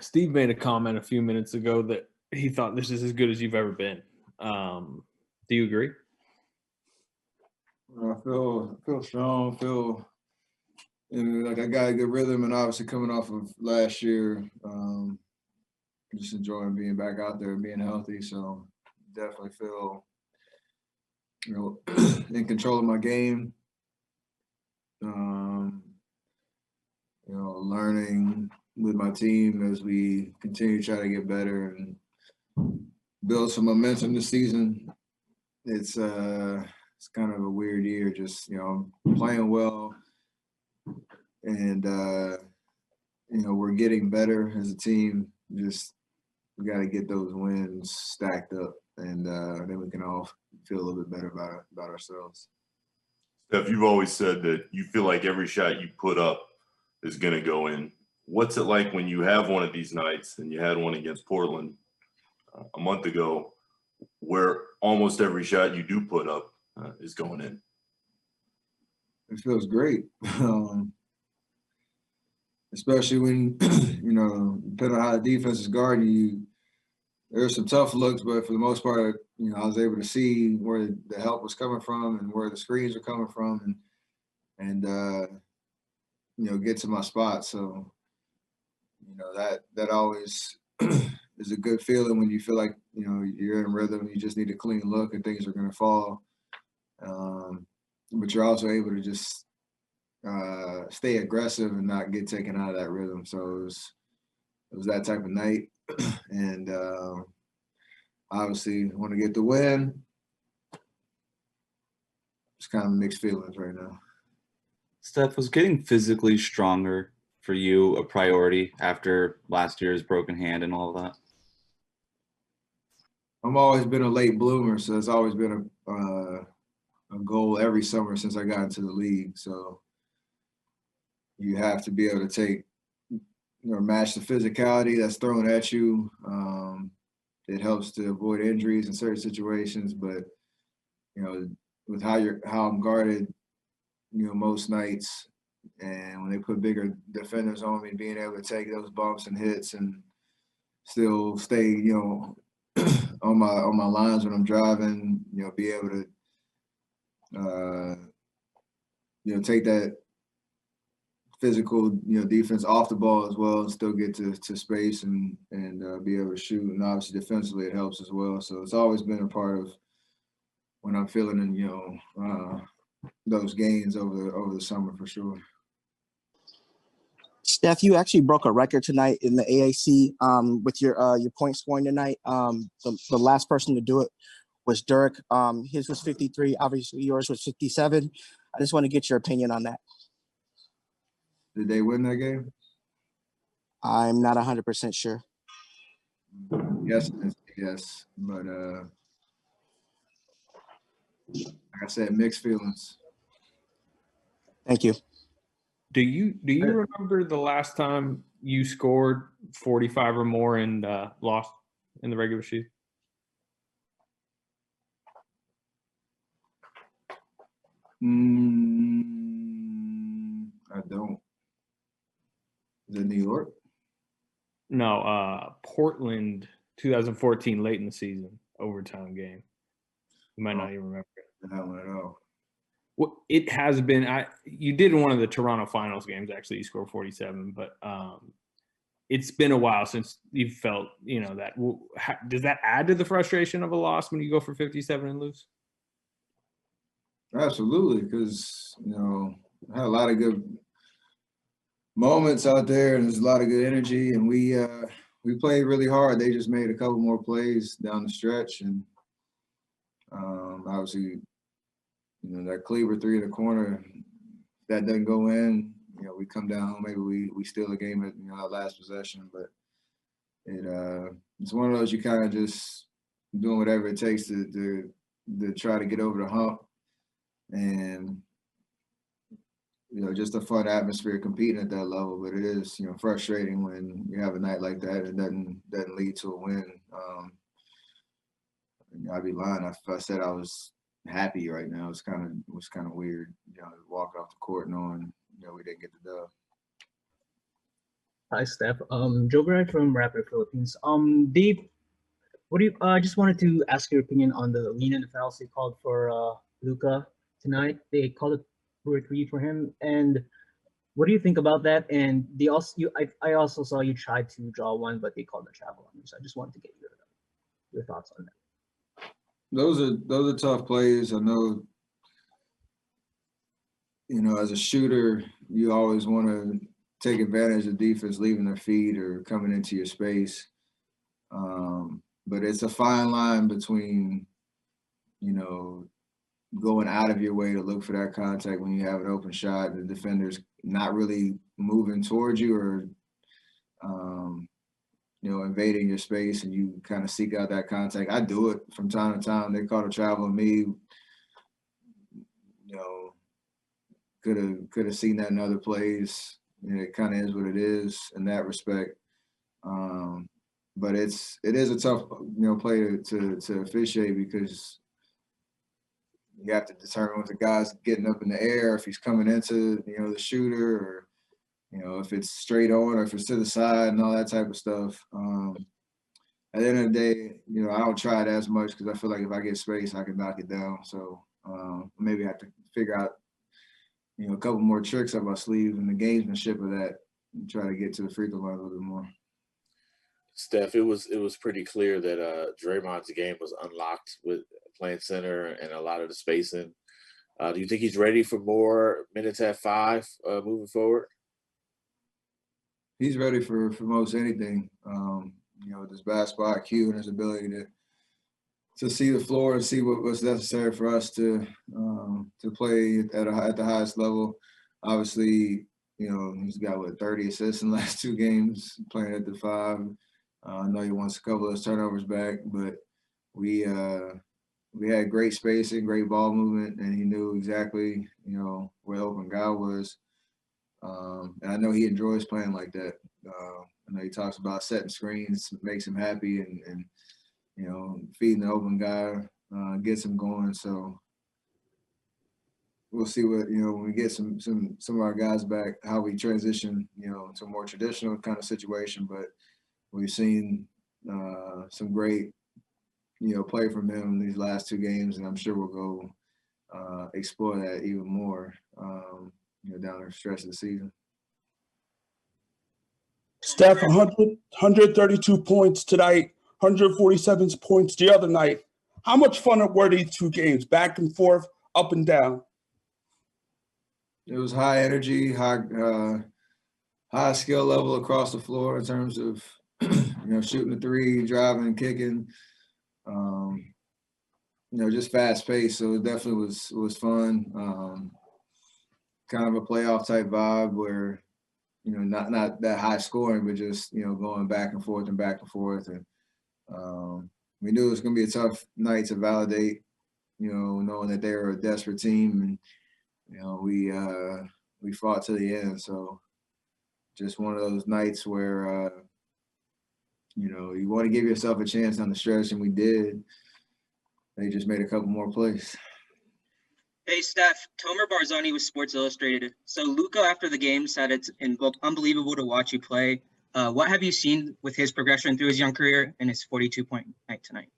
Steve made a comment a few minutes ago that he thought this is as good as you've ever been. Do you agree? I feel strong. Feel like I got a good rhythm, and obviously coming off of last year, just enjoying being back out there and being healthy. So definitely feel in control of my game. Learning with my team as we continue to try to get better and build some momentum this season. It's kind of a weird year, just playing well, and we're getting better as a team. Just we got to get those wins stacked up, and then we can all feel a little bit better about ourselves. Steph, you've always said that you feel like every shot you put up is going to go in. What's it like when you have one of these nights, and you had one against Portland a month ago, where almost every shot you do put up is going in? It feels great, especially when depending on how the defense is guarding you. There's some tough looks, but for the most part, I was able to see where the help was coming from and where the screens were coming from, and get to my spot. So, that always is a good feeling when you feel like you're in rhythm. You just need a clean look, and things are going to fall. But you're also able to just stay aggressive and not get taken out of that rhythm. So it was that type of night, and obviously want to get the win. It's kind of mixed feelings right now. Steph, was getting physically stronger for you a priority after last year's broken hand and all of that? I've always been a late bloomer, so it's always been a goal every summer since I got into the league. So you have to be able to match the physicality that's thrown at you. It helps to avoid injuries in certain situations, but with how I'm guarded, most nights, and when they put bigger defenders on me, being able to take those bumps and hits and still stay, on my lines when I'm driving, be able to, take that physical, defense off the ball as well and still get to space and be able to shoot. And obviously defensively it helps as well. So it's always been a part of when I'm feeling in, those gains over the summer for sure. Steph, you actually broke a record tonight in the AAC with your point scoring tonight. The last person to do it was Dirk. His was 53. Obviously, yours was 57. I just want to get your opinion on that. Did they win that game? I'm not 100% sure. Yes, but like I said, mixed feelings. Thank you. Do you remember the last time you scored 45 or more and lost in the regular season? I don't. Is it New York? No, Portland, 2014, late in the season, overtime game. You might not even remember it. That one at all. Well, it has been. You did in one of the Toronto Finals games. Actually, you scored 47, but it's been a while since you felt that. Does that add to the frustration of a loss when you go for 57 and lose? Absolutely, because I had a lot of good moments out there, and there's a lot of good energy, and we played really hard. They just made a couple more plays down the stretch, and obviously, that Cleaver three in the corner, if that doesn't go in, we come down. Maybe we steal the game at our last possession, but it's one of those you kind of just doing whatever it takes to try to get over the hump, and just a fun atmosphere competing at that level. But it is frustrating when you have a night like that and doesn't lead to a win. I'd be lying if I said I was happy right now. It was kind of weird, walking off the court knowing we didn't get the dub. Hi, Steph. Joe Barrett from Rapper Philippines. Dave, what do you? I just wanted to ask your opinion on the lean and fallacy called for Luca tonight. They called it 2 or 3 for him, and what do you think about that? And they also, I also saw you try to draw one, but they called the travel on you. So I just wanted to get your thoughts on that. Those are tough plays. I know, you know, as a shooter, you always want to take advantage of defense leaving their feet or coming into your space. But it's a fine line between, you know, going out of your way to look for that contact when you have an open shot and the defender's not really moving towards you or, you know, invading your space and you kind of seek out that contact. I do it from time to time. They call a travel on me, you know, could have seen that in other plays. You know, it kind of is what it is in that respect. But it is a tough, you know, play to officiate because you have to determine if the guy's getting up in the air, if he's coming into, you know, the shooter, or, you know, if it's straight on or if it's to the side and all that type of stuff. At the end of the day, you know, I don't try it as much because I feel like if I get space, I can knock it down. So maybe I have to figure out, you know, a couple more tricks up my sleeve and the gamesmanship of that and try to get to the free throw line a little bit more. Steph, it was pretty clear that Draymond's game was unlocked with playing center and a lot of the spacing. Do you think he's ready for more minutes at 5 moving forward? He's ready for most anything. You know, with his basketball IQ and his ability to see the floor and see what's necessary for us to play at the highest level. Obviously, you know, he's got 30 assists in the last 2 games playing at the 5. I know he wants a couple of those turnovers back, but we had great spacing, great ball movement, and he knew exactly, you know, where the open guy was. And I know he enjoys playing like that. I know he talks about setting screens, makes him happy, and you know, feeding the open guy gets him going. So we'll see what, you know, when we get some of our guys back, how we transition, you know, to a more traditional kind of situation. But we've seen some great, you know, play from him in these last 2 games, and I'm sure we'll go explore that even more, you know, down the stretch of the season. Steph, 132 points tonight, 147 points the other night. How much fun were these 2 games, back and forth, up and down? It was high energy, high skill level across the floor in terms of, you know, shooting the 3, driving, kicking, you know, just fast paced. So it definitely was fun. Kind of a playoff type vibe where, you know, not that high scoring, but just, you know, going back and forth and back and forth. And we knew it was going to be a tough night to validate, you know, knowing that they were a desperate team. And, you know, we fought to the end. So just one of those nights where, you know, you want to give yourself a chance on the stretch, and we did. They just made a couple more plays. Hey, Steph, Tomer Barzoni with Sports Illustrated. So Luka, after the game, said it's unbelievable to watch you play. What have you seen with his progression through his young career and his 42-point night tonight?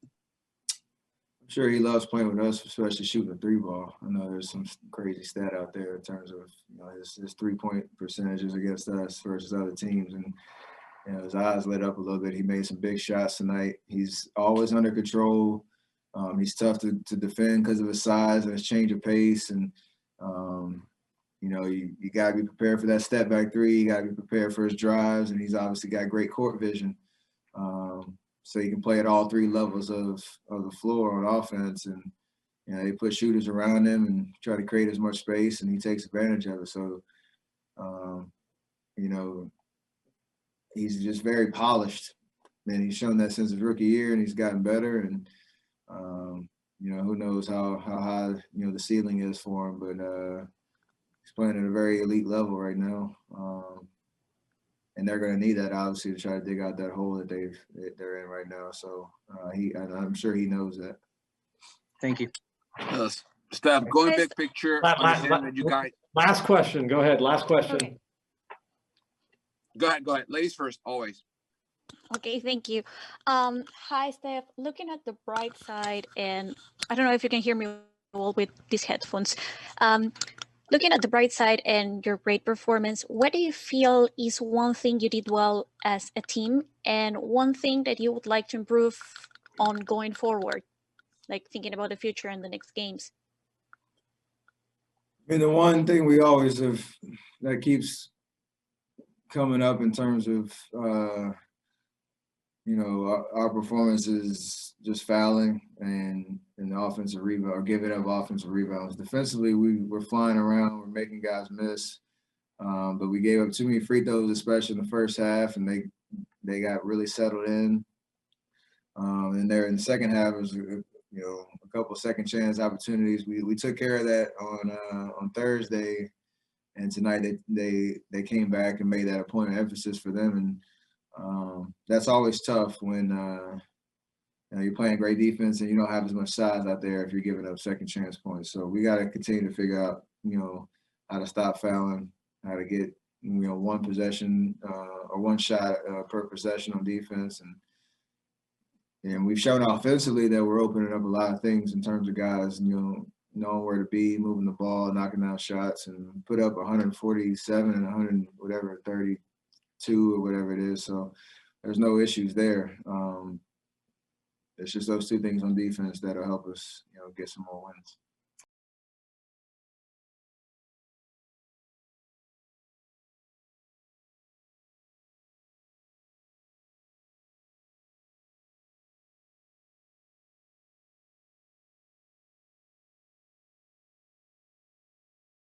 I'm sure he loves playing with us, especially shooting the 3 ball. I know there's some crazy stat out there in terms of, you know, his 3-point percentages against us versus other teams. And, you know, his eyes lit up a little bit. He made some big shots tonight. He's always under control. He's tough to defend because of his size and his change of pace. And, you know, you got to be prepared for that step back 3. You got to be prepared for his drives. And he's obviously got great court vision. So he can play at all 3 levels of the floor on offense. And, you know, they put shooters around him and try to create as much space, and he takes advantage of it. So, you know, he's just very polished. And he's shown that since his rookie year, and he's gotten better. And, you know, who knows how high, you know, the ceiling is for him, but he's playing at a very elite level right now. And they're going to need that, obviously, to try to dig out that hole that they're in right now. So I'm sure he knows that. Thank you. Steph, going big picture, understand that you guys. Last question. Go ahead. Last question. Okay. Go ahead. Ladies first, always. Okay, thank you. Hi, Steph. Looking at the bright side, and I don't know if you can hear me well with these headphones. Looking at the bright side and your great performance, what do you feel is one thing you did well as a team and one thing that you would like to improve on going forward, like thinking about the future and the next games? I mean, the one thing we always have that keeps coming up in terms of, our performance is just fouling and the offensive rebound or giving up offensive rebounds. Defensively, we're flying around, we're making guys miss, but we gave up too many free throws, especially in the first half, and they got really settled in. And there in the second half was a couple second chance opportunities. We took care of that on Thursday, and tonight they came back and made that a point of emphasis for them. And that's always tough when you're playing great defense and you don't have as much size out there if you're giving up second chance points. So we got to continue to figure out how to stop fouling, how to get one possession or one shot per possession on defense. And we've shown offensively that we're opening up a lot of things in terms of guys, knowing where to be, moving the ball, knocking down shots, and put up 147 and 32 or whatever it is. So there's no issues there. It's just those two things on defense that'll help us, get some more wins.